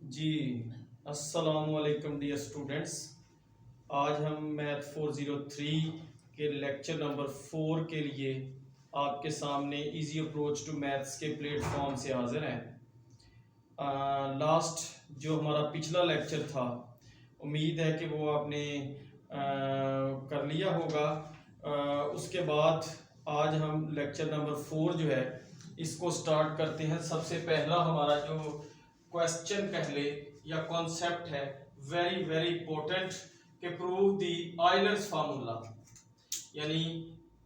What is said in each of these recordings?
जी अस्सलाम वालेकुम dear students. आज हम मैथ 403 के लेक्चर नंबर 4 के लिए आपके सामने इजी अप्रोच टू मैथ्स के प्लेटफॉर्म से हाजिर हैं। लास्ट जो हमारा पिछला लेक्चर था, उम्मीद है कि वो आपने कर लिया होगा। उसके बाद आज हम लेक्चर नंबर 4 जो है इसको स्टार्ट करते हैं। सबसे पहला हमारा जो क्वेश्चन पहले या कॉन्सेप्ट है, वेरी वेरी इंपॉर्टेंट, कि प्रूव दी आयलर्स फार्मूला, यानी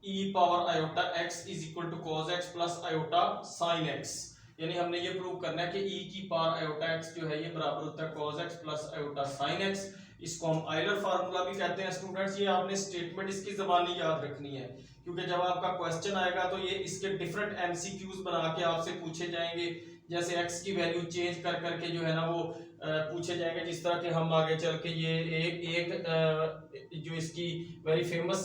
e power iota x is equal to cos x plus iota sin x। यानी हमने ये प्रूव करना है कि e की पावर आयोटा x जो है ये बराबर होता है cos x plus iota sin x। इसको हम आयलर फार्मूला भी कहते हैं। स्टूडेंट्स, ये आपने स्टेटमेंट इसकी ज़बानी याद रखनी है, क्योंकि जब आपका क्वेश्चन आएगा तो ये इसके डिफरेंट एमसीक्यूज बना के आपसे पूछे जाएंगे। जैसे x की वैल्यू चेंज कर करके जो है ना वो पूछे जाएंगे। जिस तरह के हम आगे चल के ये एक जो इसकी वेरी फेमस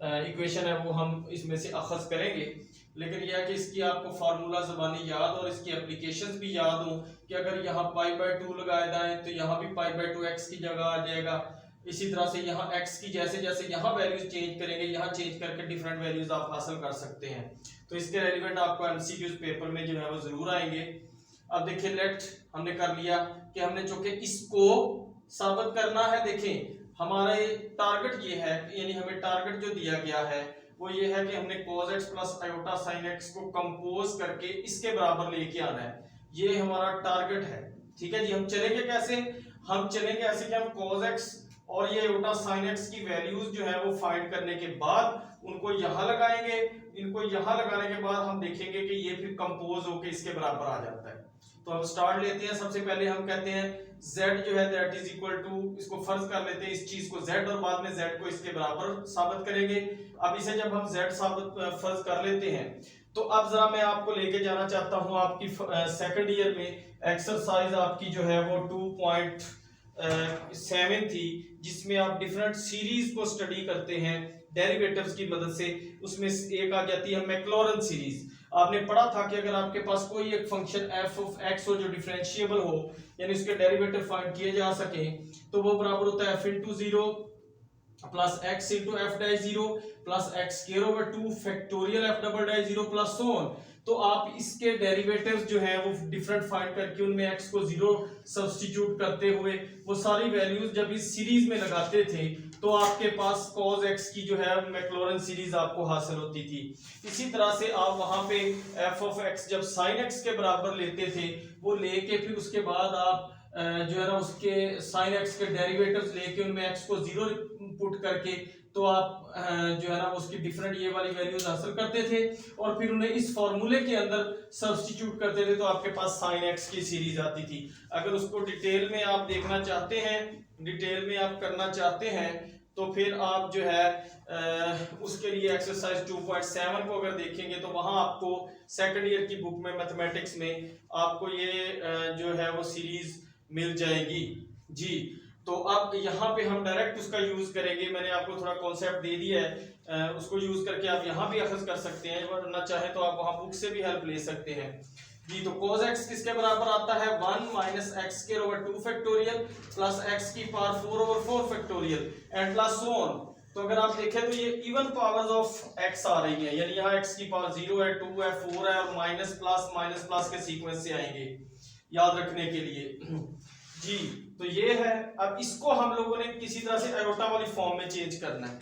इक्वेशन है वो हम इसमें से अखज़ करेंगे। लेकिन यह है कि इसकी आपको फार्मूला ज़बानी याद और इसकी एप्लीकेशंस भी याद हो कि अगर यहाँ π/2 लगाए जाए तो यहाँ भी π/2 x की जगह आ जाएगा। इसी तरह से यहाँ x की जैसे जैसे यहाँ वैल्यूज चेंज करेंगे, यहाँ चेंज करके डिफरेंट वैल्यूज आप हासिल कर सकते हैं। तो इसके रेलिवेंट आपको एमसीक्यूज पेपर में जो है वो जरूर आएंगे। अब देखिए, लेट हमने कर लिया कि हमने चूंकि इसको साबित करना है। देखें, हमारा टारगेट ये है, यानी हमें टारगेट जो दिया गया है वो ये है कि हमने cos x plus iota sin x को कंपोज करके इसके बराबर लेके आना है। ये हमारा टारगेट है। ठीक है जी। हम चलेंगे कैसे? हम चलेंगे ऐसे कि हम cos x और ये आयोटा sin x की वैल्यूज जो है वो फाइंड करने के बाद उनको यहां लगाएंगे। इनको यहां लगाने के बाद हम देखेंगे कि ये फिर कंपोज होके इसके बराबर आ जाता है। तो हम स्टार्ट लेते हैं। सबसे पहले हम कहते हैं z जो है दैट इज इक्वल टू, इसको फर्ज कर लेते हैं इस चीज को z, और बाद में z को इसके बराबर साबित करेंगे। अब इसे जब हम z साबित फर्ज कर लेते हैं तो अब जरा मैं आपको लेके जाना चाहता हूं आपकी सेकंड ईयर में एक्सरसाइज आपकी जो है वो 2.7 थी, जिसमें आप डिफरेंट सीरीज को स्टडी करते हैं डेरिवेटिव्स की मदद से। उसमें एक आ जाती है मैक्लॉरेन सीरीज। आपने पढ़ा था कि अगर आपके पास कोई एक फंक्शन f ऑफ x हो जो डिफरेंशिएबल हो, यानी उसके डेरिवेटिव फाइंड किए जा सके, तो वो बराबर होता है f into 0 plus x into f डाई 0 plus x square over 2 factorial f double डाई 0 प्लस सो ऑन। तो आप इसके डेरिवेटिव्स जो है वो डिफरेंट फाइंड करके उनमें x को 0 सब्स्टिट्यूट करते हुए वो सारी वैल्यूज जब इस सीरीज में लगाते थे तो आपके पास cos x की जो है मैक्लॉरेन सीरीज आपको हासिल होती थी। इसी तरह से आप वहां पे f ऑफ x जब sin x के बराबर लेते थे, वो लेके फिर उसके बाद आप जो है ना उसके sin x के डेरिवेटिव्स लेके उनमें x को 0 पुट करके तो आप जो है ना उसकी डिफरेंट ये वाली वैल्यूज हासिल करते थे और फिर उन्हें इस फॉर्मूले के अंदर सब्स्टिट्यूट करते थे, तो आपके पास sin x की सीरीज आती थी। अगर उसको डिटेल में आप देखना चाहते हैं, डिटेल में आप करना चाहते हैं, तो फिर आप जो है उसके लिए एक्सरसाइज 2.7 को अगर देखेंगे तो वहां आपको सेकंड ईयर की बुक में मैथमेटिक्स में आपको ये जो है वो सीरीज मिल जाएगी जी। तो अब यहाँ पे हम डायरेक्ट उसका यूज करेंगे। मैंने आपको थोड़ा कॉन्सेप्ट दे दिया है, उसको यूज करके आप यहाँ भी अखज़ कर सकते हैं, वरना चाहे तो आप वहाँ बुक से भी हेल्प ले सकते हैं जी। तो cos x किसके बराबर आता है? 1 minus x square over 2 factorial plus x की power 4 over 4 factorial and plus so on. तो अगर आप देखें तो ये इवन पावर्स ऑफ x आ रही है, यानी यहाँ x की पावर 0 है, 2 है, 4 है और माइनस प्लस के सीक्वेंस से आएंगे, याद रखने के लिए जी। तो ये है। अब इसको हम लोगों ने किसी तरह से आयोटा वाली फॉर्म में चेंज करना है।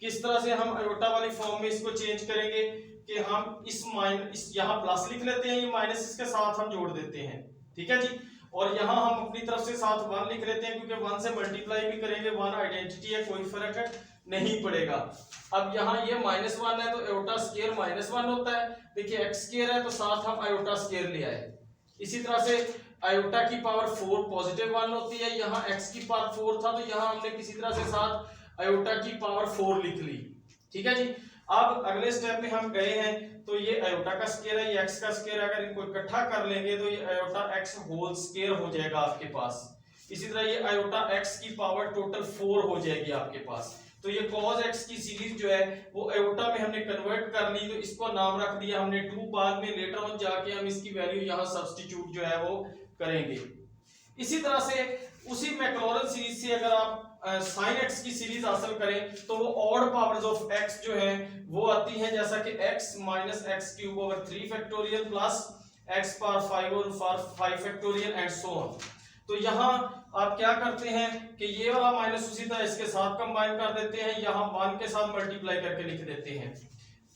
किस तरह से हम आयोटा वाली फॉर्म में इसको चेंज करेंगे कि हम इस यहाँ प्लस लिख लेते हैं, ये माइनस इसके साथ हम जोड़ देते हैं, ठीक है जी। और यहाँ हम अपनी तरफ से साथ 1 लिख लेते हैं, क्योंकि 1 से मल्टीप्लाई भी करेंगे, 1 आइडेंटिटी है, कोई फर्क नहीं पड़ेगा। अब यहाँ ये -1 है तो आयोटा स्क्वायर -1 होता है। देखिए x स्क्वायर है तो साथ हम आयोटा स्क्वायर ले आए। इसी तरह से आयोटा की पावर 4 पॉजिटिव 1 होती है, यहाँ x की पावर 4 था तो यहाँ हमने किसी तरह से साथ आयोटा की पावर 4 लिख ली, ठीक है जी। अब अगले स्टेप में हम गए हैं, तो ये आयोटा का स्क्वायर है, ये x का स्क्वायर है, अगर इनको इकट्ठा कर लेंगे तो ये आयोटा x होल स्क्वायर हो जाएगा आपके पास। इसी तरह ये आयोटा x की पावर टोटल 4 हो जाएगी आपके पास। तो ये cos x की सीरीज जो है वो आयोटा में हमने कन्वर्ट कर ली, तो इसको नाम रख दिया हमने 2। बाद में लेटर ऑन जाके हम इसकी वैल्यू यहाँ सब्स्टिट्यूट जो है वो करेंगे इसी तरह से उसी मैक्लॉरन सीरीज से अगर आप साइन एक्स की सीरीज हासिल करें तो वो ऑड पावर्स ऑफ एक्स जो है वो आती हैं, जैसा कि x minus x cube over 3 factorial plus x power 5 over 5 factorial and so on. तो यहाँ आप क्या करते हैं कि ये वाला माइनस उसी तरह इसके साथ कंबाइन कर देते हैं, यहाँ 1 के साथ मल्टीप्लाई करके लिख देते हैं,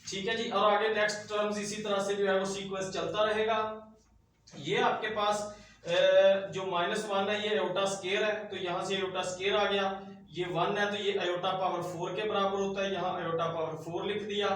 ठीक है जी। और आगे नेक्स्ट टर्म्स इसी तरह से जो है वो सीक्वेंस चलता रहेगा। ये आपके पास जो -1 है ये आयोटा स्केयर है, तो यहाँ से आयोटा स्केयर आ गया, ये 1 है तो ये आयोटा पावर 4 के बराबर होता है, यहाँ आयोटा पावर 4 लिख दिया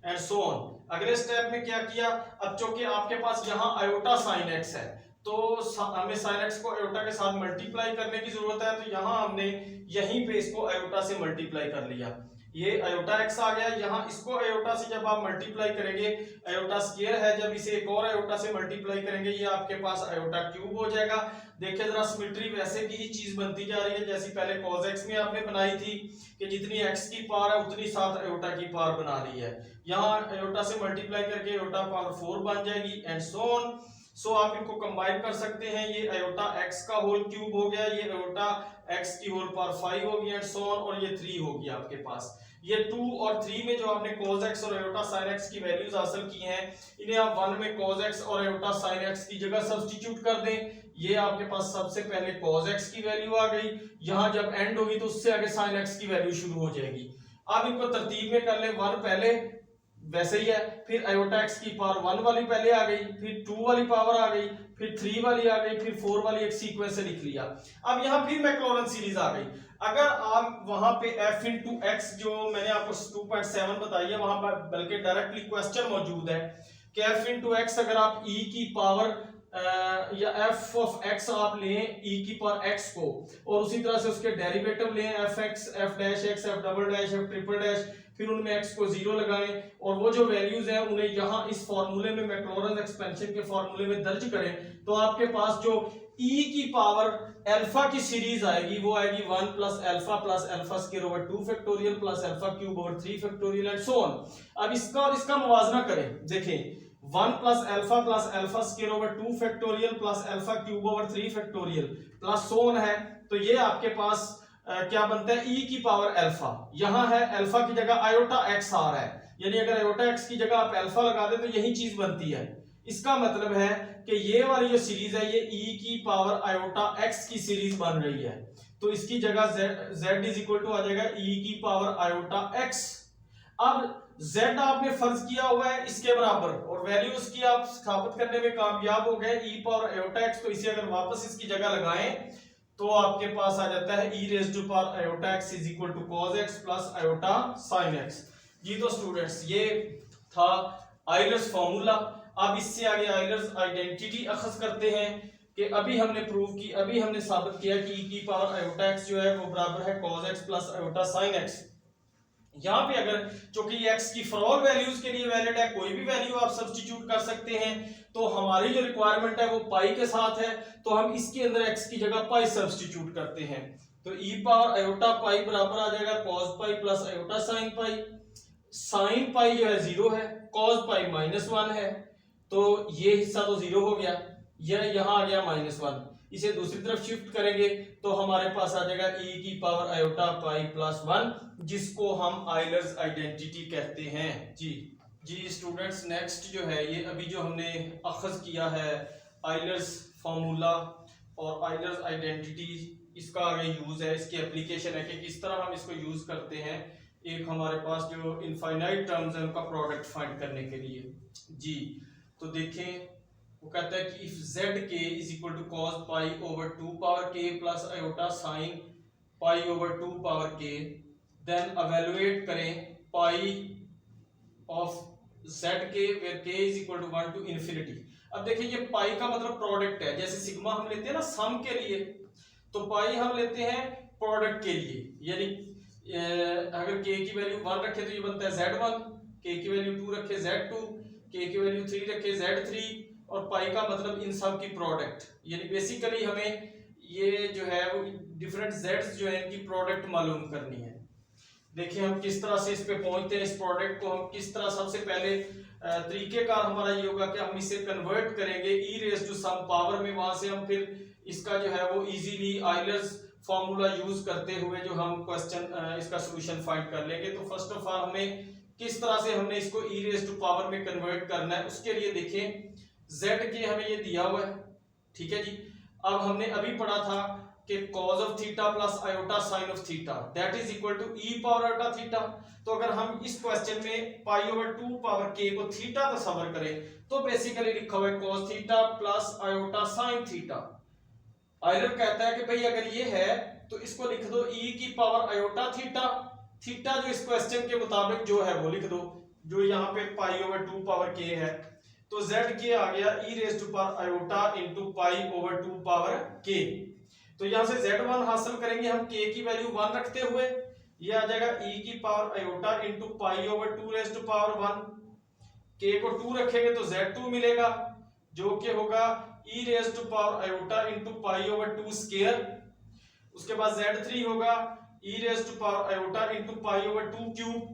एंड सो ऑन। अगले स्टेप में क्या किया, अब चूंकि आपके पास यहाँ आयोटा साइन एक्स है तो हमें साइन एक्स को आयोटा के साथ मल्टीप्लाई करने की जरूरत है, तो यहाँ हमने यहीं पे इसको आयोटा से मल्टीप्लाई कर लिया, ये आयोटा एक्स आ गया। यहाँ इसको आयोटा से जब आप मल्टीप्लाई करेंगे, आयोटा स्क्वायर है, जब इसे एक और आयोटा से मल्टीप्लाई करेंगे ये आपके पास आयोटा क्यूब हो जाएगा। देखिए जरा सिमेट्री वैसे की ही चीज बनती जा रही है जैसी पहले cos x में आपने बनाई थी कि जितनी x की पावर है उतनी साथ आयोटा की पावर बना ली है, यहाँ आयोटा से मल्टीप्लाई करके आयोटा पावर 4 बन जाएगी एंड सो ऑन। सो आप इनको कंबाइन कर सकते हैं, ये आयोटा x का होल क्यूब हो गया, ये आयोटा x की होल पावर 5 हो गया एंड सो ऑन, और ये 3 हो गया आपके पास। ये 2 और 3 में जो आपने cos x और आयोटा sin x की वैल्यूज हासिल की हैं, इन्हें आप 1 में cos x और आयोटा sin x की जगह सब्स्टिट्यूट कर दें, ये आपके पास सबसे पहले cos x की वैल्यू आ गई, यहाँ जब एंड होगी तो उससे आगे sin x की वैल्यू शुरू हो जाएगी। अब इनको तरतीब में कर ले, 1 पहले वैसे ही है, फिर आयोटा x की पावर 1 वाली पहले आ गई, फिर 2 वाली पावर आ गई, फिर 3 वाली आ गई, फिर 4 वाली एक सीक्वेंस से लिख लिया। अब यहाँ फिर मैक्लॉरन सीरीज आ गई। अगर आप वहां पे f इंटू एक्स जो मैंने आपको 2.7 बताई है वहां पर बल्कि डायरेक्टली क्वेश्चन मौजूद है कि f इंटू एक्स अगर आप e की पावर या f ऑफ x आप लें e की पावर x को और उसी तरह से उसके डेरिवेटिव लें f x f dash x f double dash f triple dash, फिर उनमें x को 0 लगाएं और वो जो वैल्यूज हैं उन्हें यहाँ इस फॉर्मूले में मैक्लॉरन एक्सपेंशन के फॉर्मूले में दर्ज करें, तो आपके पास जो e की पावर अल्फा की सीरीज आएगी वो आएगी 1 plus alpha square over 2 factorial plus alpha cube over 3 factorial and so on. अब इसका और इसका मुवाजना करें, देखें 1 plus alpha square over 2 factorial plus alpha cube over 3 factorial plus so on है, तो ये आपके पास क्या बनता है e की पावर अल्फा, यहाँ है अल्फा की जगह आयोटा एक्स आ रहा है, यानी अगर आयोटा एक्स की जगह आप अल्फा लगा दें तो यही चीज बनती है। इसका मतलब है कि ये वाली जो सीरीज है ये e की पावर आयोटा x की सीरीज बन रही है, तो इसकी जगह z इज इक्वल टू आ जाएगा e की पावर आयोटा x। अब z आपने फर्ज किया हुआ है इसके बराबर और वैल्यू उसकी आप स्थापित करने में कामयाब हो गए e पावर आयोटा x, तो इसे अगर वापस इसकी जगह लगाएं तो आपके पास आ जाता है e raise to power iota x is equal to cos x plus iota sin x। जी तो स्टूडेंट्स ये था आइलर्स फॉर्मूला। अब इससे आगे आइलर्स आइडेंटिटी अखज करते हैं कि अभी हमने प्रूव की, अभी हमने साबित किया कि e की पावर आयोटा x जो है वो बराबर है cos x plus iota sin x। यहाँ पे अगर चूंकि x की फॉर ऑल वैल्यूज के लिए वैलिड है, कोई भी वैल्यू आप सब्स्टिट्यूट कर सकते हैं, तो हमारी जो रिक्वायरमेंट है वो पाई के साथ है, तो हम इसके अंदर x की जगह पाई सब्स्टिट्यूट करते हैं, तो e पावर आयोटा पाई बराबर आ जाएगा cos pi plus iota sin पाई। sin पाई जो है 0 है, cos पाई -1 है, तो ये हिस्सा तो 0 हो गया, यह यहाँ आ गया -1, इसे दूसरी तरफ शिफ्ट करेंगे तो हमारे पास आ जाएगा e की पावर आयोटा पाई प्लस 1, जिसको हम आइलर्स आइडेंटिटी कहते हैं। जी स्टूडेंट्स नेक्स्ट जो है ये अभी जो हमने अखज किया है आइलर्स फॉर्मूला और आइलर्स आइडेंटिटी, इसका आगे यूज है, इसकी एप्लीकेशन है कि किस तरह हम इसको यूज करते हैं एक हमारे पास जो इनफाइनाइट टर्म्स है उनका प्रोडक्ट फाइंड करने के लिए। जी तो देखें वो कहता है कि if z k is equal to cos pi over 2 power k plus iota sin pi over 2 power k, then evaluate करें pi of z k where k is equal to 1 to infinity. अब देखिए ये पाई का मतलब product है, जैसे sigma हम लेते हैं ना सम के लिए, तो पाई हम लेते हैं प्रोडक्ट के लिए, यानी अगर k की वैल्यू 1 रखे तो ये बनता है z1, k की वैल्यू 2 रखे z2, k की वैल्यू 3 रखे z3, और पाई का मतलब इन सब की प्रोडक्ट, यानी बेसिकली हमें ये जो है वो डिफरेंट जेड्स जो है इनकी प्रोडक्ट मालूम करनी है। देखिए हम किस तरह से इस पे पहुंचते हैं, इस प्रोडक्ट को हम किस तरह, सबसे पहले तरीकेकार हमारा ये होगा कि हम इसे कन्वर्ट करेंगे e raise to some power में, वहां से हम फिर इसका जो है वो इजीली आइलर्स फॉर्मूला यूज करते हुए जो हम क्वेश्चन इसका सॉल्यूशन फाइंड कर लेंगे। तो फर्स्ट ऑफ ऑल हमें किस तरह से हमने इसको e रेज़ टू पावर में कन्वर्ट करना है, उसके लिए देखें z के हमें ये दिया हुआ है, ठीक है जी। अब हमने अभी पढ़ा था कि cos of theta plus iota sine of theta that is equal to e power iota theta. तो अगर हम इस क्वेश्चन में पाई ओवर 2 पावर k को थीटा तस्वर करें तो बेसिकली लिखा हुआ है cos theta plus iota sine theta. Euler कहता है कि भाई अगर ये है तो इसको लिख दो e की पावर आयोटा थीटा, थीटा जो इस क्वेश्चन के मुताबिक जो है वो लिख दो, जो यहाँ पे पाई ओवर 2 पावर k है। तो z के आ गया e raise to power iota into pi over 2 power k। तो यहाँ से z1 हासिल करेंगे हम k की वैल्यू 1 रखते हुए, ये आ जाएगा e की power iota into pi over 2 raise to power 1। k को 2 रखेंगे तो z2 मिलेगा जो कि होगा e raise to power iota into pi over 2 square. उसके बाद z3 होगा e raise to power iota into pi over 2 cube.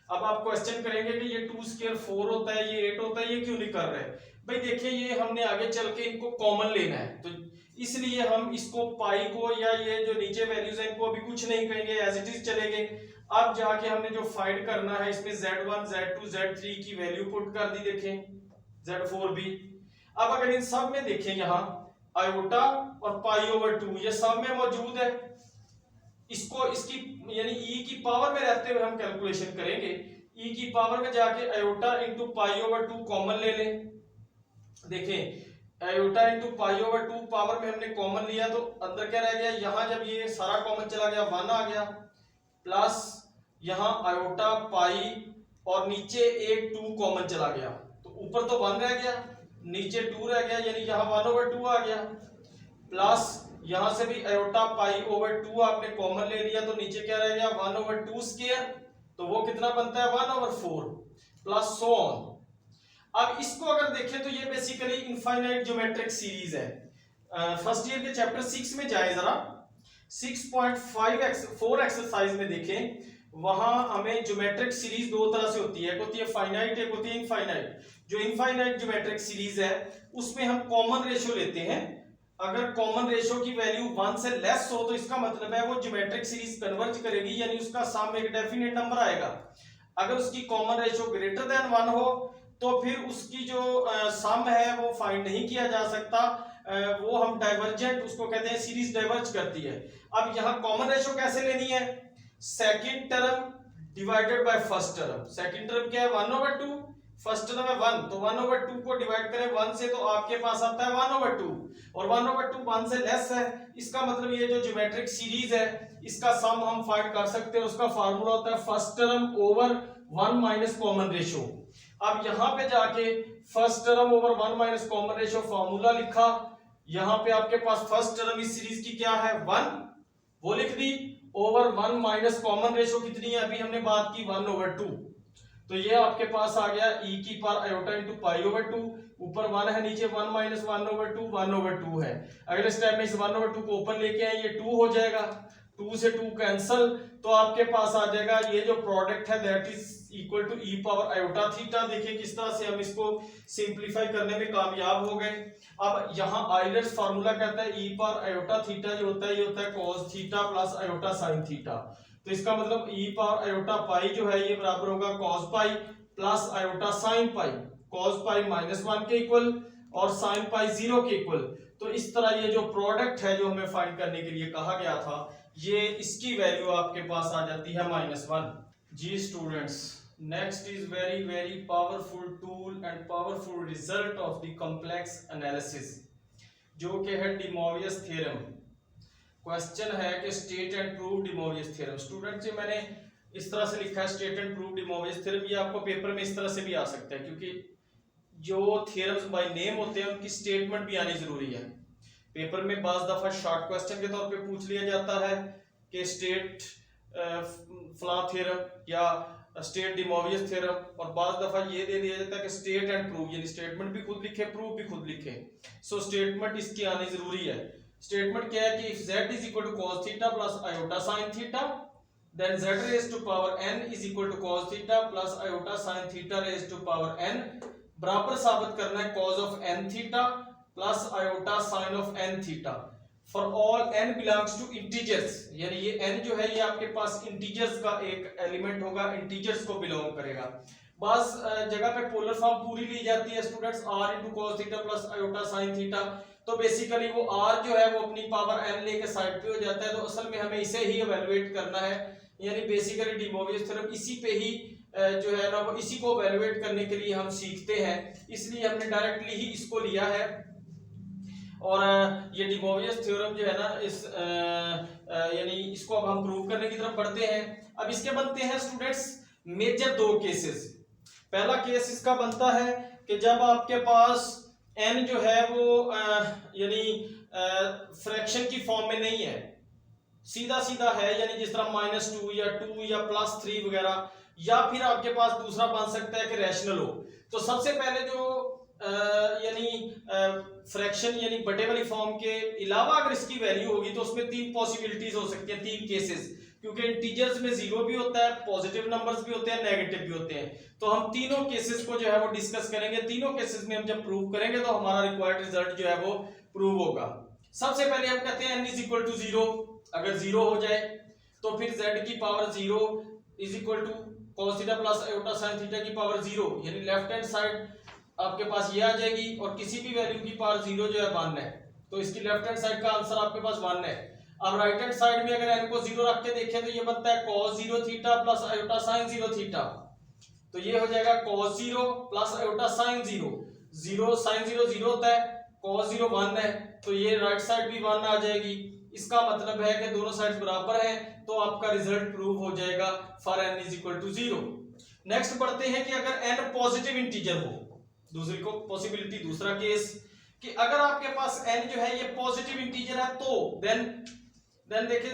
अब आप क्वेश्चन करेंगे कि ये 2 स्क्वायर 4 होता है, ये 8 होता है, ये क्यों नहीं कर रहे भाई? देखिए ये हमने आगे चल के इनको कॉमन लेना है, तो इसलिए हम इसको पाई को या ये जो नीचे वैल्यूज है इनको अभी कुछ नहीं कहेंगे, एज इट इज चलेंगे। अब जाके हमने जो फाइंड करना है इसमें z1 z2 z3 की वैल्यू पुट कर दी, देखें z4 भी। अब अगर इन सब में देखें यहाँ आयोटा और पाई ओवर 2 ये सब में मौजूद है, इसको इसकी यानी e की पावर में रहते हुए हम कैलकुलेशन करेंगे। e की पावर में जाके iota into pi over 2 common ले लें। देखें iota into pi over 2 power में हमने कॉमन लिया तो अंदर क्या रह गया, यहाँ जब ये सारा कॉमन चला गया 1 आ गया, प्लस यहाँ आयोटा पाई और नीचे एक 2 कॉमन चला गया, तो ऊपर तो 1 रह गया नीचे 2 रह गया, यानी यहाँ 1 ओवर 2 आ गया। प्लस यहां से भी आयोटा पाई ओवर 2 आपने कॉमन ले लिया तो नीचे क्या रह गया 1 ओवर 2 स्क्वायर, तो वो कितना बनता है 1 ओवर 4 प्लस सो ऑन। अब इसको अगर देखें तो ये बेसिकली इनफाइनाइट ज्योमेट्रिक सीरीज है। फर्स्ट ईयर के चैप्टर 6 में जाए जरा 6.4 एक्सरसाइज में देखें, वहां हमें ज्योमेट्रिक सीरीज दो तरह से होती है, एक होती है फाइनाइट एक होती है इनफाइनाइट। जो इनफाइनाइट ज्योमेट्रिक सीरीज है उसमें हम कॉमन रेशियो लेते हैं, अगर कॉमन रेशियो की वैल्यू 1 से लेस हो तो इसका मतलब है वो ज्योमेट्रिक सीरीज कन्वर्ज करेगी, यानी उसका सम एक डेफिनेट नंबर आएगा। अगर उसकी कॉमन रेशियो ग्रेटर देन 1 हो तो फिर उसकी जो सम है वो फाइंड नहीं किया जा सकता, वो हम डाइवर्जेंट उसको कहते हैं, सीरीज डाइवर्ज करती है। अब यहाँ कॉमन रेशियो कैसे लेनी है, second term divided by first term. Second term क्या है 1 ओवर 2, फर्स्ट टर्म है 1, तो 1 ओवर 2 को डिवाइड करें 1 से तो आपके पास आता है 1 ओवर 2, और 1 ओवर 2 1 से लेस है, इसका मतलब ये जो ज्योमेट्रिक सीरीज है इसका सम हम फाइंड कर सकते हैं। उसका फार्मूला होता है first term over 1 minus common ratio. अब यहाँ पे जाके first term over 1 minus common ratio formula लिखा, यहाँ पे आपके पास फर्स्ट टर्म इस सीरीज की क्या है 1, वो लिख दी, ओवर 1 माइनस कॉमन रेशियो कितनी है अभी हमने बात की 1 ओवर 2, तो ये आपके पास आ गया e की power iota into pi over 2, ऊपर 1 है नीचे 1 माइनस 1 ओवर 2 1 ओवर 2 है। अगले स्टेप में इस 1 ओवर 2 को ऊपर लेके आए, ये 2 हो जाएगा, 2 से 2 कैंसल, तो आपके पास आ जाएगा ये जो प्रोडक्ट है that is equal to e power iota theta. देखिए किस तरह से हम इसको सिंप्लीफाई करने में कामयाब हो गए। अब यहाँ आइलर्स फार्मूला कहता है e पावर आयोटा थीटा जो होता है ये होता है cos theta plus iota sine theta, तो इसका मतलब e पावर आयोटा पाई जो है ये बराबर होगा cos pi plus iota sine pi, cos पाई -1 के इक्वल और साइन पाई 0 के इक्वल। तो इस तरह ये जो प्रोडक्ट है जो हमें फाइंड करने के लिए कहा गया था, ये इसकी वैल्यू आपके पास आ जाती है -1। जी students, next is very very powerful tool and powerful result of the complex analysis, जो कि है डी मोवियस थ्योरम। क्वेश्चन है कि state and prove De Moivre's theorem. Students ये मैंने इस तरह से लिखा है state and prove De Moivre's theorem, ये आपको पेपर में इस तरह से भी आ सकता है, क्योंकि जो थ्योरम्स बाय नेम होते हैं उनकी स्टेटमेंट भी आनी जरूरी है। पेपर में बाज दफा शॉर्ट क्वेश्चन के तौर पे पूछ लिया जाता है कि स्टेट फ्ला थ्योरम या स्टेट डी मोवियस थ्योरम, और बाज दफा ये दे दिया जाता है कि स्टेट एंड प्रूव, यानी स्टेटमेंट भी खुद लिखे प्रूफ भी खुद लिखे। सो स्टेटमेंट इसकी आनी जरूरी है। स्टेटमेंट क्या है कि if z is equal to cos theta plus iota sine theta, then z raise to power n is equal to cos theta plus iota sine theta raise to power n, बराबर साबित करना है cos of n theta plus iota sine of n theta. For all n belongs to integers, यानी ये n जो है ये आपके पास इंटीजर्स का एक एलिमेंट होगा, इंटीजर्स को बिलोंग करेगा। बस जगह पे पोलर फॉर्म पूरी ली जाती है students, r into cos theta plus iota sine theta, तो बेसिकली वो r जो है वो अपनी पावर n लेके साइड पे हो जाता है, तो असल में हमें इसे ही इवैल्यूएट करना है, यानी बेसिकली डी मोवियस थ्योरम इसी पे ही जो है ना वो इसी को इवैल्यूएट करने के लिए हम सीखते हैं, इसलिए हमने डायरेक्टली ही इसको लिया है। और ये डी मोवियस थ्योरम जो है ना इस यानी इसको अब हम प्रूव करने की तरफ बढ़ते हैं। अब इसके बनते हैं स्टूडेंट्स मेजर दो केसेस। पहला केस इसका बनता है कि जब आपके पास n जो है वो यानी फ्रैक्शन की फॉर्म में नहीं है, सीधा सीधा है, यानी जिस तरह -2 या 2 या +3 वगैरह, या फिर आपके पास दूसरा बन सकता है कि रैशनल हो। तो सबसे पहले जो यानी फ्रैक्शन यानी बटे वाली फॉर्म के अलावा अगर इसकी वैल्यू होगी तो उसमें तीन पॉसिबिलिटीज हो सकती हैं, तीन केसेस, क्योंकि इंटीजर्स में जीरो भी होता है, पॉजिटिव नंबर्स भी होते हैं, नेगेटिव भी होते हैं। तो हम तीनों केसेस को जो है वो डिस्कस करेंगे। तीनों केसेस में हम जब प्रूव करेंगे तो हमारा रिक्वायर्ड रिजल्ट जो है वो प्रूव होगा। सबसे पहले हम कहते हैं n इज इक्वल टू 0, अगर 0 हो जाए तो फिर z की power 0 is equal to cos theta plus iota sin theta की पावर 0, यानी लेफ्ट हैंड साइड आपके पास ये आ जाएगी और किसी भी वैल्यू की पावर 0 जो है 1 है, तो इसकी लेफ्ट हैंड साइड का आंसर आपके पास 1 है। अब राइट हैंड साइड में अगर n को 0 रख के देखें तो ये बनता है cos 0 theta plus iota sin 0 theta, तो ये हो जाएगा cos 0 plus iota sin 0, 0 sin 0 0 होता है, cos 0 1 है, तो ये राइट साइड भी 1 आ जाएगी। इसका मतलब है कि दोनों साइड्स बराबर हैं, तो आपका रिजल्ट प्रूव हो जाएगा for n is equal to 0। Next पढ़ते हैं कि अगर n पॉजिटिव इंटीजर हो, दूसरी को पॉसिबिलिटी, दूसरा केस कि अगर आपके पास n जो है ये पॉजिटिव इंटीजर है तो देन देखिए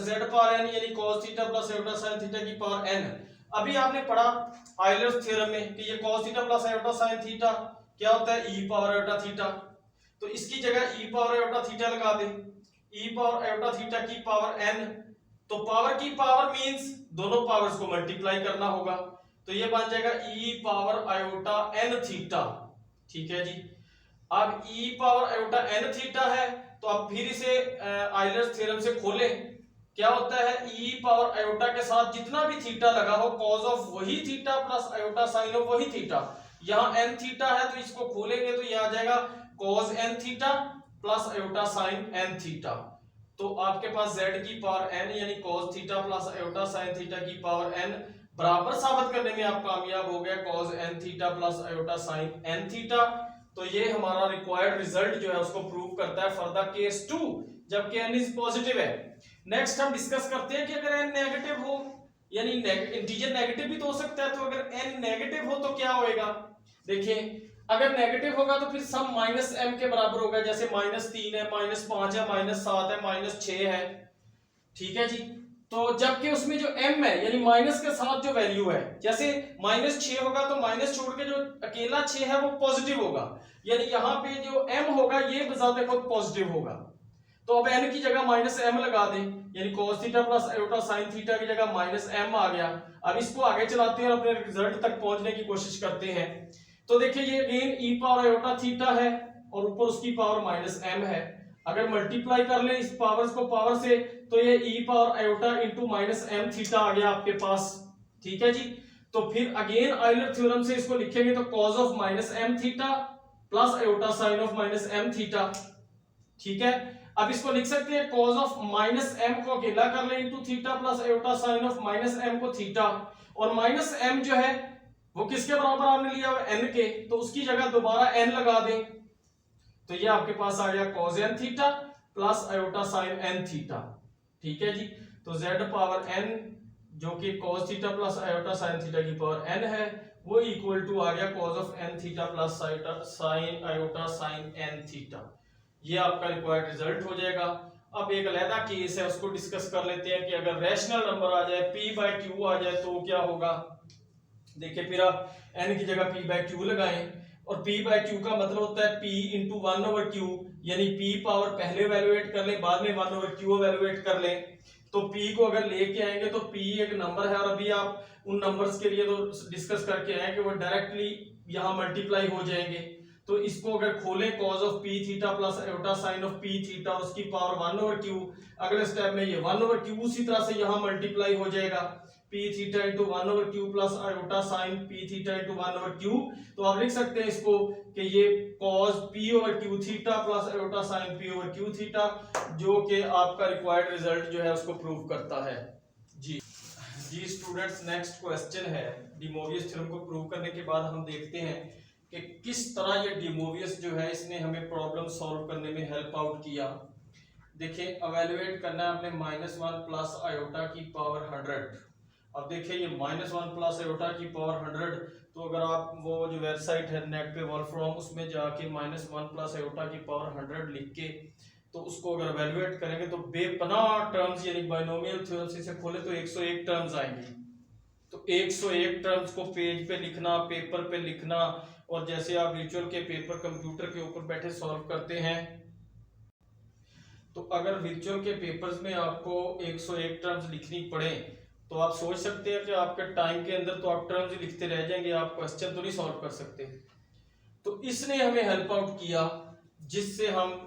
z पावर n यानी cos theta plus iota sin theta की पावर n। अभी आपने पढ़ा आयलर्स थ्योरम में कि ये cos theta plus iota sin theta क्या होता है, e पावर आयोटा थीटा, तो इसकी जगह e पावर आयोटा थीटा लगा दें, e पावर आयोटा थीटा की पावर n, तो पावर की पावर मींस दोनों पावर्स को मल्टीप्लाई करना होगा, तो ये बन जाएगा e power iota n theta. ठीक है जी, अब e power iota n theta है तो अब फिर इसे आयलर्स थ्योरम से खोलें, क्या होता है e पावर आयोटा के साथ जितना भी थीटा लगा हो cos ऑफ वही theta plus iota sin of वही थीटा, यहाँ n थीटा है तो इसको खोलेंगे तो ये आ जाएगा cos n theta plus iota sin n theta, तो आपके पास z की पावर n यानी cos theta plus iota sin theta की पावर n बराबर साबित करने में आप कामयाब हो गए cos n theta plus iota sin n theta. तो ये हमारा रिक्वायर्ड रिजल्ट जो है उसको प्रूव करता है फॉर द केस 2, जबकि n इज पॉजिटिव है। नेक्स्ट हम डिस्कस करते हैं कि अगर n नेगेटिव हो, यानी इंटीजर नेगेटिव भी तो हो सकता है, तो अगर n नेगेटिव हो तो क्या होएगा, देखिए अगर नेगेटिव होगा तो फिर सम -m के बराबर होगा, जैसे -3 है, -5 है, -7 है, -6 है। ठीक है जी, तो जबकि उसमें जो m है यानी माइनस के साथ जो वैल्यू है, जैसे -6 होगा तो माइनस छोड़ के जो अकेला 6 है वो पॉजिटिव होगा, यानी यहाँ पे जो m होगा ये बजाते खुद पॉजिटिव होगा, तो अब n की जगह -m लगा दें, यानी cos theta plus iota sin theta की जगह -m आ गया। अब इसको आगे चलाते हैं और अपने रिजल्ट तक पहुंचने की कोशिश करते हैं। तो देखिए ये again e power iota theta है और ऊपर उसकी पावर -m है, अगर मल्टीप्लाई कर ले इस पावर्स को पावर से तो ये e power iota into -m theta आ गया आपके पास। ठीक है जी, तो फिर अगेन आयलर थ्योरम से इसको लिखेंगे तो cos of -m theta plus iota sin of -m theta. ठीक है, अब इसको लिख सकते हैं cos ऑफ -m को अकेला कर ले into theta plus iota sin of -m को थीटा, और -m जो है वो किसके बराबर आपने लिया हुआ n के, तो उसकी जगह दोबारा n लगा दें, तो ये आपके पास आ गया cos n theta plus iota sin n theta. ठीक है जी, तो z पावर n जो कि cos theta plus iota sin theta की पावर n है वो इक्वल टू आ गया cos of n theta plus sin iota sin n theta. ये आपका रिक्वायर्ड रिजल्ट हो जाएगा। अब एक अलग केस है उसको डिस्कस कर लेते हैं कि अगर रैशनल नंबर आ जाए p/q आ जाए तो क्या होगा। देखिए फिर आप n की जगह p/q लगाएं, और p/q का मतलब होता है p इंटू 1/q, यानी p पावर पहले वैल्यूएट कर ले बाद में 1/q वैल्यूएट कर ले, तो p को अगर लेके आएंगे तो p एक नंबर है, और अभी आप उन नंबर्स के लिए तो डिस्कस करके आए कि वो डायरेक्टली यहाँ मल्टीप्लाई हो जाएंगे, तो इसको अगर खोलें cos of P theta plus iota sine of P theta और उसकी पावर 1/q, अगले स्टेप में ये 1/q उसी तरह से यहाँ मल्टीप्लाई हो जाएगा P theta into 1/q plus iota sign P theta into 1/q। तो आप लिख सकते हैं इसको कि ये cos p/q theta plus iota sign p/q theta, जो कि आपका रिक्वायर्ड रिजल्ट जो है उसको प्रूव करता है। जी स्टूडेंट्स, नेक्स्ट क्वेश्चन है डी मोवियस थ्योरम को प्रूव करने के बाद हम देखते हैं कि किस तरह ये डी मोवियस जो है इसने हमें प्रॉब्लम सॉल्व करने में हेल्प आउट किया। देखिए, अवेलुएट करना है आपने -1 प्लस आयोटा की पावर 100। अब देखिए ये -1 प्लस आयोटा की पावर 100, तो अगर आप वो जो वेबसाइट है नेट पे वॉल्फ्रॉम, उसमें जाके -1 प्लस आयोटा की पावर 100 लिख के तो उसको अगर एवेलुएट करेंगे तो बेपनाह टर्म्स यानी बाइनोमियल थ्योरम से खोले तो 101 टर्म्स आएंगी। तो 101 टर्म्स को पेज पे लिखना, पेपर पे लिखना, और जैसे आप वर्चुअल के पेपर कंप्यूटर के ऊपर बैठे सॉल्व करते हैं, तो अगर वर्चुअल के पेपर्स में आपको 101 टर्म्स लिखनी पड़े तो आप सोच सकते हैं कि आपके टाइम के अंदर तो आप टर्म्स लिखते रह जाएंगे, आप क्वेश्चन तो नहीं सॉल्व कर सकते। तो इसने हमें हेल्प आउट किया जिससे हम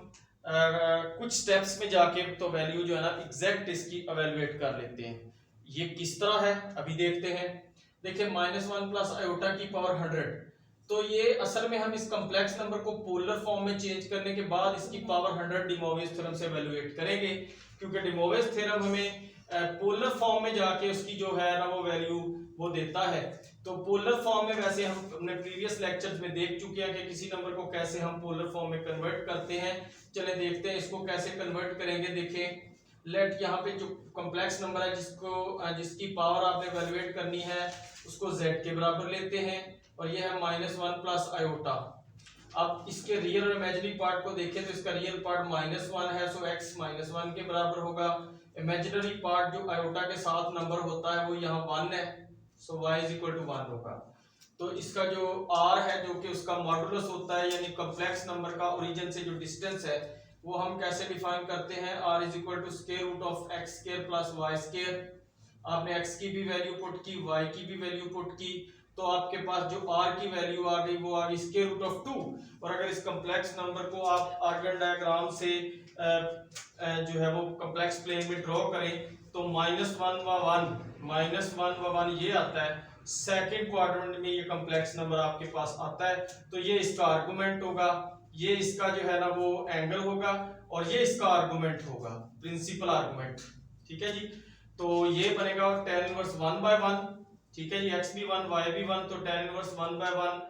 कुछ स्टेप्स में जाके तो वैल्यू जो है ना एग्जैक्ट इसकी एवेलुएट कर लेते हैं। ये किस तरह है अभी देखते हैं। देखिए -1 प्लस आयोटा की पावर 100, तो ये असल में हम इस कॉम्प्लेक्स नंबर को पोलर फॉर्म में चेंज करने के बाद इसकी पावर 100 डी मोवियस थ्योरम से एवेलुएट करेंगे, क्योंकि डी मोवियस थ्योरम हमें पोलर फॉर्म में जाके उसकी जो है ना वो वैल्यू वो देता है। तो पोलर फॉर्म में वैसे हम अपने प्रीवियस लेक्चर्स में देख चुके हैं कि किसी नंबर को कैसे हम पोलर फॉर्म में कन्वर्ट करते हैं। चले देखते हैं इसको कैसे कन्वर्ट करेंगे। देखें, लेट यहाँ पे जो कॉम्प्लेक्स नंबर है जिसकी पावर आपने एवेलुएट करनी है उसको z के बराबर लेते हैं, और ये है -1 प्लस आयोटा। अब इसके रियल और इमेजिनरी पार्ट को देखें तो इसका रियल पार्ट -1 है, सो x -1 के बराबर होगा। इमेजिनरी पार्ट जो आयोटा के साथ नंबर होता है वो यहाँ 1 है, सो y इज इक्वल टू 1 होगा। तो इसका जो r है जो कि उसका मॉडुलस होता है, यानी कॉम्प्लेक्स नंबर का ओरिजिन से जो डिस्टेंस है, वो हम कैसे डिफाइन करते हैं, r is equal to square root of x square plus y square. आपने x की भी वैल्यू पुट की, y की भी वैल्यू पुट की, तो आपके पास जो r की वैल्यू आ गई वो आ गई स्क्वायर रूट ऑफ 2। और अगर इस कॉम्प्लेक्स नंबर को आप आर्गन डायग्राम से जो है वो कॉम्प्लेक्स प्लेन में ड्रॉ करें तो -1 व 1 ये आता है। सेकंड क्वाड्रेंट में ये कॉम्प्लेक्स नंबर आपके पास आता है, तो ये इसका आर्गुमेंट होगा, ये इसका जो है ना वो एंगल होगा, और ये इसका आर्गुमेंट होगा, प्रिंसिपल आर्गुमेंट। ठीक है जी, तो ये बनेगा tan इनवर्स 1/1। ठीक है जी, x भी 1 y भी 1, तो tan इनवर्स 1/1।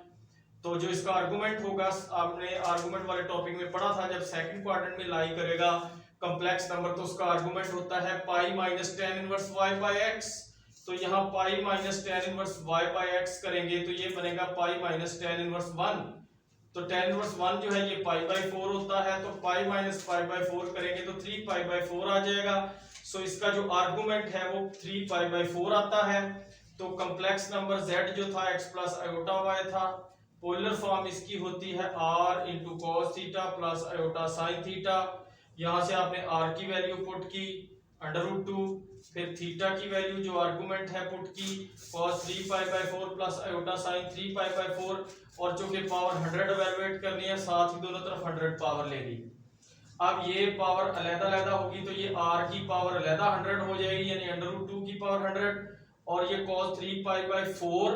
तो जो इसका आर्गुमेंट होगा, आपने आर्गुमेंट वाले टॉपिक में पढ़ा था, जब सेकंड क्वाड्रेंट में लाई करेगा कॉम्प्लेक्स नंबर तो उसका आर्गुमेंट होता है pi minus tan inverse y by x। तो यहाँ pi minus tan inverse y by x करेंगे तो ये बनेगा पाई माइनस tan इनवर्स 1। तो tan इनवर्स 1 जो है ये पाई बाय 4 होता है, तो पाई माइनस पाई बाय 4 करेंगे तो 3 पाई बाय 4 आ जाएगा। सो इसका जो आर्गुमेंट है वो 3 पाई बाय 4 आता है। तो कॉम्प्लेक्स नंबर z जो था x प्लस आयोटा y था, पोलर फॉर्म इसकी होती है r into cos theta plus iota sine theta. यहाँ से आपने r की वैल्यू पुट की √2, फिर थीटा की वैल्यू जो आर्गुमेंट है पुट की cos 3 pi by 4 plus iota sign 3 pi by 4, और चूंकि पावर 100 एवेलुएट करनी है साथ ही दोनों तरफ 100 पावर लेनी। अब ये पावर अलग-अलग होगी तो ये r की पावर अलग 100 हो जाएगी, यानी √2 की पावर 100, और ये cos 3 पाई बाय 4।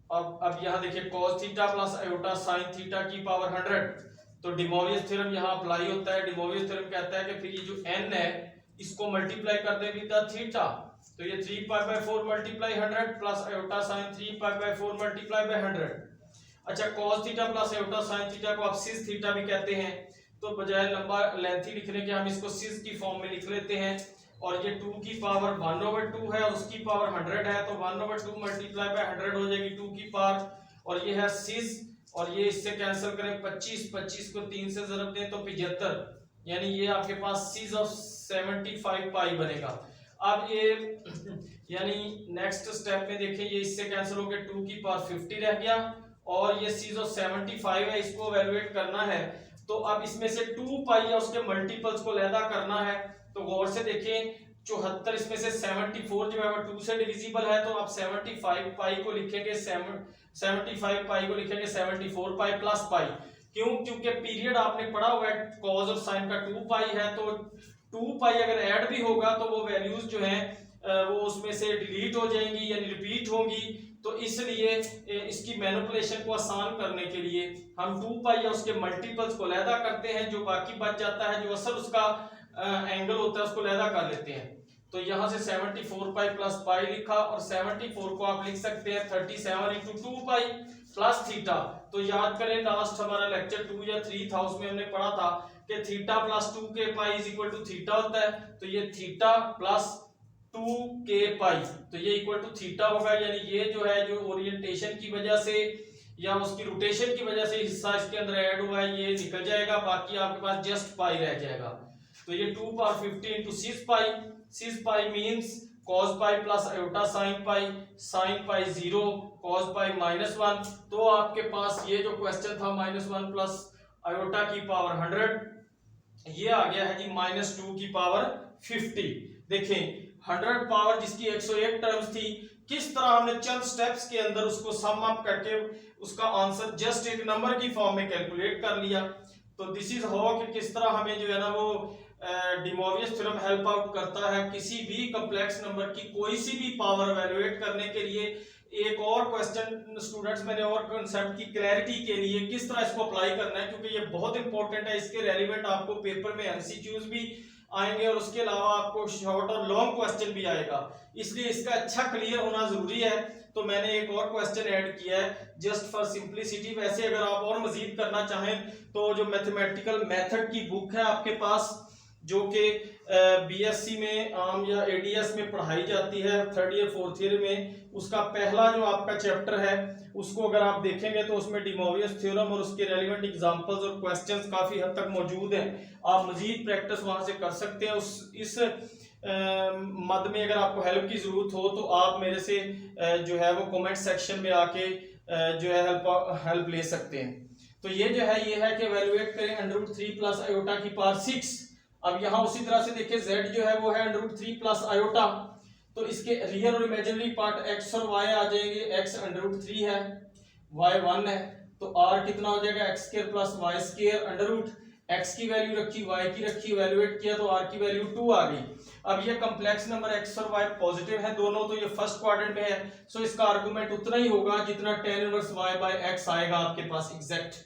अब यहाँ देखिए cos theta plus iota sine theta की पावर 100, तो डी मोवियस थ्योरम यहाँ अप्लाई होता है। डी मोवियस थ्योरम कहता है कि फिर ये जो n है इसको मल्टीप्लाई कर दे विद थीटा, तो ये 3 pi by 4 multiply 100 plus iota sign 3 pi by 4 multiply by 100। अच्छा, cos theta plus iota sine theta को आप सिस थीटा भी कहते हैं, तो बजाय लंबा लेंथी लिखने के हम इसको सिस की फॉर्म में लिख लेते हैं। और ये 2 की पावर 1/2 है और उसकी पावर 100 है, तो 1/2 मल्टीप्लाई बाय 100 हो जाएगी 2 की पावर, और ये है सिस, और ये इससे कैंसिल करें 25 को 3 से ज़रब दें तो 75, यानी ये आपके पास सिस ऑफ 75 पाई बनेगा। अब ये यानी नेक्स्ट स्टेप में देखिए ये इससे कैंसिल होकर 2 की पावर 50 रह गया, और ये सिस ऑफ 75 है, इसको एवेलुएट करना है। तो अब इसमें से 2 पाई या उसके मल्टीपल्स को अलहदा करना है, तो गौर से देखें 74, इसमें से 74 जो है वो 2 से डिविजिबल है, तो आप 75 पाई को लिखेंगे 75 पाई को लिखेंगे 74 पाई प्लस पाई। क्यों? क्योंकि पीरियड आपने पढ़ा हुआ है कॉज और साइन का 2 पाई है, तो 2 पाई अगर ऐड भी होगा तो वो वैल्यूज जो है वो उसमें से डिलीट हो जाएंगी यानी रिपीट होंगी। तो इसलिए इसकी मैनिपुलेशन को आसान करने के लिए हम 2 पाई या उसके मल्टीपल्स को अलहदा करते हैं, जो बाकी बच जाता है जो असल उसका एंगल होता है उसको अलहदा कर लेते हैं। तो यहाँ से 74 पाई प्लस पाई लिखा, और 74 को आप लिख सकते हैं 37 इंटू 2 पाई प्लस थीटा। तो याद करें लास्ट हमारा लेक्चर 2 या 3 था, उसमें हमने पढ़ा था कि theta plus 2k pi is equal to theta होता है। तो ये थीटा प्लस 2k पाई, तो ये इक्वल टू थीटा होगा, यानी ये जो है जो ओरिएंटेशन की वजह से या उसकी रोटेशन की वजह से हिस्सा इसके अंदर ऐड हुआ है ये निकल जाएगा, बाकी आपके पास जस्ट पाई रह जाएगा। तो ये 2 पावर 50 इंटू 6 पाई means cos pi plus iota sine pi 0 cos पाई -1। तो आपके पास ये जो क्वेश्चन था -1 प्लस आयोटा की पावर 100, ये आ गया है जी -2 की पावर 50। देखें 100 पावर जिसकी 101 टर्म्स थी, किस तरह हमने चंद स्टेप्स के अंदर उसको सम अप करके उसका आंसर जस्ट एक नंबर की फॉर्म में कैलकुलेट कर लिया। तो दिस इज हाउ कि किस तरह हमें जो है ना वो D Moivre's theorem help out करता है किसी भी कॉम्प्लेक्स नंबर की कोई सी भी पावर एवेलुएट करने के लिए। एक और क्वेश्चन स्टूडेंट्स मैंने और कॉन्सेप्ट की क्लैरिटी के लिए किस तरह इसको अप्लाई करना है, क्योंकि ये बहुत इंपॉर्टेंट है, इसके रेलिवेंट आपको पेपर में एमसीक्यूज भी आएंगे और उसके अलावा आपको शॉर्ट और लॉन्ग क्वेश्चन भी आएगा, इसलिए इसका अच्छा क्लियर होना जरूरी है। तो मैंने एक और क्वेश्चन ऐड किया है जस्ट फॉर सिंप्लिसिटी। वैसे अगर आप और मजीद करना चाहें तो जो मैथमेटिकल मेथड की बुक है आपके पास, जो कि बीएससी में आम या एडीएस में पढ़ाई जाती है 3rd ईयर 4th ईयर में, उसका पहला जो आपका चैप्टर है उसको अगर आप देखेंगे तो उसमें डी मोवियस थ्योरम और उसके रेलिवेंट एग्जांपल्स और क्वेश्चंस काफी हद तक मौजूद हैं। आप मजीद प्रैक्टिस वहां से कर सकते हैं। इस मद में अगर आपको हेल्प की जरूरत हो तो आप मेरे से जो है वो कमेंट सेक्शन में आके जो है हेल्प ले सकते हैं। तो ये जो है ये है कि एवेलुएट करें √3 प्लस आयोटा की पावर 6। अब यहाँ उसी तरह से देखिए z जो है वो है √3 प्लस आयोटा, तो इसके रियल और इमेजिनरी पार्ट x और y आ जाएंगे। x √3 है, y 1 है, तो r कितना हो जाएगा x² प्लस y²। x की वैल्यू रखी, y की रखी, इवैल्यूएट किया तो r की वैल्यू 2 आ गई। अब ये कॉम्प्लेक्स नंबर x और y पॉजिटिव है दोनों, तो ये फर्स्ट क्वाड्रेंट में है, सो इसका आर्गुमेंट उतना ही होगा जितना tan inverse y by x आएगा आपके पास एग्जैक्ट।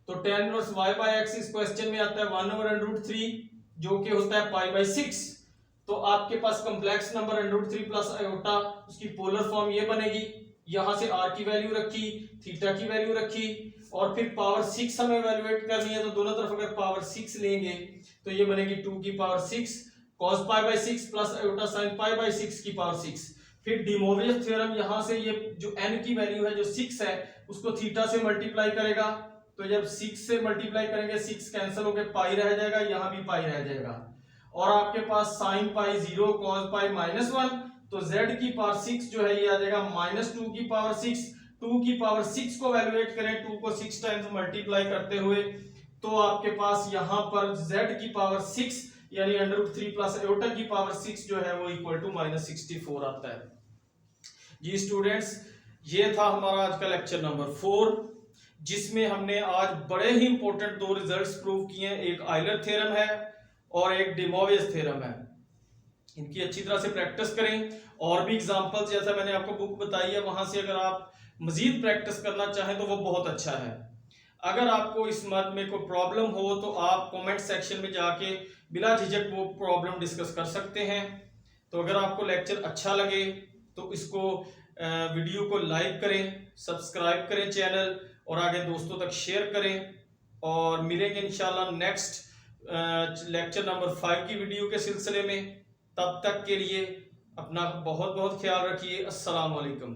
तो tan inverse y by x इस क्वेश्चन में आता है 1/√3 जो कि होता है π/6। तो आपके पास कॉम्प्लेक्स नंबर √3 प्लस आयोटा उसकी पोलर फॉर्म ये बनेगी, यहां से r की वैल्यू रखी, थीटा की वैल्यू रखी और फिर पावर 6 हमें इवैल्यूएट करनी है, तो दोनों तरफ अगर पावर 6 लेंगे तो ये बनेगी 2 की power 6 cos π/6 plus iota sin π/6 की पावर 6। फिर डी मोवियस थ्योरम यहां से ये जो n की वैल्यू है जो 6 है उसको थीटा से मल्टीप्लाई करेगा, तो जब 6 से मल्टीप्लाई करेंगे 6 कैंसिल होकर पाई रह जाएगा, यहां भी पाई रह जाएगा, और आपके पास sin π 0 cos π -1, तो z की पावर 6 जो है ये आ जाएगा -2 की पावर 6। 2 की पावर 6 को वैल्यूएट करें 2 को 6 टाइम्स मल्टीप्लाई करते हुए, तो आपके पास यहां पर z की पावर 6 यानी √3 प्लस आयोटा की पावर 6 जो है वो इक्वल टू -64 आता है। जी स्टूडेंट्स, ये था हमारा आज का लेक्चर नंबर 4, जिसमें हमने आज बड़े ही इंपॉर्टेंट 2 रिजल्ट्स प्रूव किए हैं। एक आयलर थ्योरम है और एक डी मोवियस थ्योरम है। इनकी अच्छी तरह से प्रैक्टिस करें, और भी एग्जांपल्स जैसा मैंने आपको बुक बताई है वहां से अगर आप मजीद प्रैक्टिस करना चाहें तो वो बहुत अच्छा है। अगर आपको इस मद में कोई प्रॉब्लम हो तो आप कमेंट सेक्शन में जाके बिला झिझक वो प्रॉब्लम डिस्कस कर सकते हैं। तो अगर आपको लेक्चर अच्छा लगे तो इसको वीडियो को लाइक करें, सब्सक्राइब करें चैनल, और आगे दोस्तों तक शेयर करें, और मिलेंगे इंशाल्लाह नेक्स्ट लेक्चर नंबर 5 की वीडियो के सिलसिले में। तब तक के लिए अपना बहुत बहुत ख्याल रखिए। अस्सलाम वालेकुम।